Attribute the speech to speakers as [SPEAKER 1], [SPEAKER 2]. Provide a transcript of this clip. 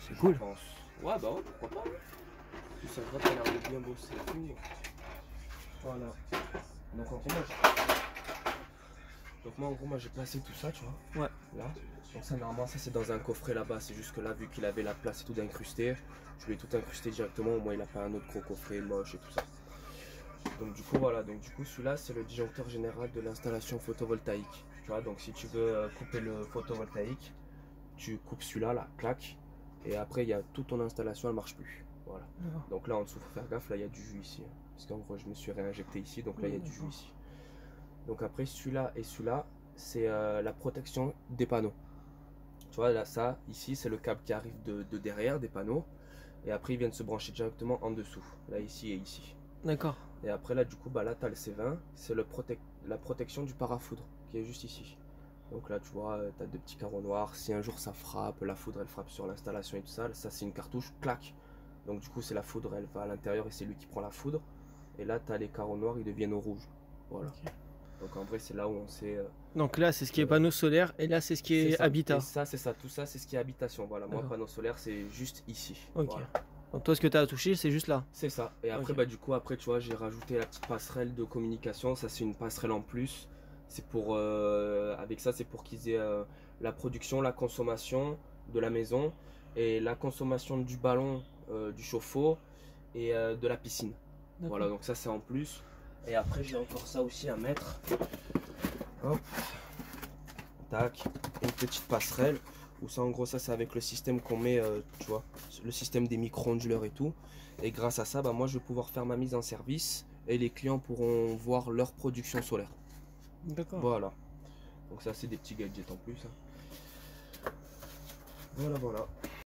[SPEAKER 1] C'est cool.
[SPEAKER 2] Je pense. Ouais, bah ouais, pourquoi pas. Tout ça, ça a l'air de bien bosser et tout. Voilà. Donc en gros, moi, en gros, moi j'ai placé tout ça, tu vois.
[SPEAKER 1] Ouais.
[SPEAKER 2] Là. Donc ça, normalement, ça c'est dans un coffret là-bas. C'est juste que là, vu qu'il avait la place et tout d'incruster, je lui ai tout incrusté directement. Au moins, il n'a pas un autre gros coffret moche et tout ça. Donc du coup, voilà. Donc du coup, celui-là, c'est le disjoncteur général de l'installation photovoltaïque. Tu vois, donc si tu veux couper le photovoltaïque, tu coupes celui-là, là, clac. Et après, il y a toute ton installation, elle marche plus. Voilà. Donc là, en dessous, faut faire gaffe. Là, il y a du jus ici. Parce qu'en gros, je me suis réinjecté ici. Donc là, il y a du jus ici. Donc après, celui-là et celui-là, c'est la protection des panneaux. Tu vois, là, ça, ici, c'est le câble qui arrive de derrière des panneaux. Et après, ils viennent se brancher directement en dessous. Là, ici et ici.
[SPEAKER 1] D'accord.
[SPEAKER 2] Et après, là, du coup, bah, là, tu as le C20. C'est la protection du parafoudre qui est juste ici. Donc là, tu vois, tu as deux petits carreaux noirs. Si un jour ça frappe, la foudre, elle frappe sur l'installation et tout ça. Ça, c'est une cartouche, clac. Donc du coup, c'est la foudre, elle va à l'intérieur et c'est lui qui prend la foudre. Et là, tu as les carreaux noirs, ils deviennent au rouge. Voilà. Okay. Donc en vrai, c'est là où on sait...
[SPEAKER 1] Donc là, c'est ce qui est panneau solaire et là, c'est ce qui est habitat.
[SPEAKER 2] Et ça, c'est ça. Tout ça, c'est ce qui est habitation. Voilà, moi, panneau solaire, c'est juste ici.
[SPEAKER 1] Ok.
[SPEAKER 2] Voilà.
[SPEAKER 1] Donc toi, ce que tu as touché, c'est juste là.
[SPEAKER 2] C'est ça. Et après, bah, du coup, après, tu vois, j'ai rajouté la petite passerelle de communication. Ça, c'est une passerelle en plus. C'est pour... avec ça, c'est pour qu'ils aient la production, la consommation de la maison et la consommation du ballon, du chauffe-eau et de la piscine. Voilà, donc ça, c'est en plus. Et après, j'ai encore ça aussi à mettre. Hop. Tac. Une petite passerelle. Où ça, en gros, ça, c'est avec le système qu'on met, tu vois, le système des micro-onduleurs et tout. Et grâce à ça, bah, moi, je vais pouvoir faire ma mise en service et les clients pourront voir leur production solaire.
[SPEAKER 1] D'accord.
[SPEAKER 2] Voilà. Donc ça, c'est des petits gadgets en plus. Hein. Voilà, voilà.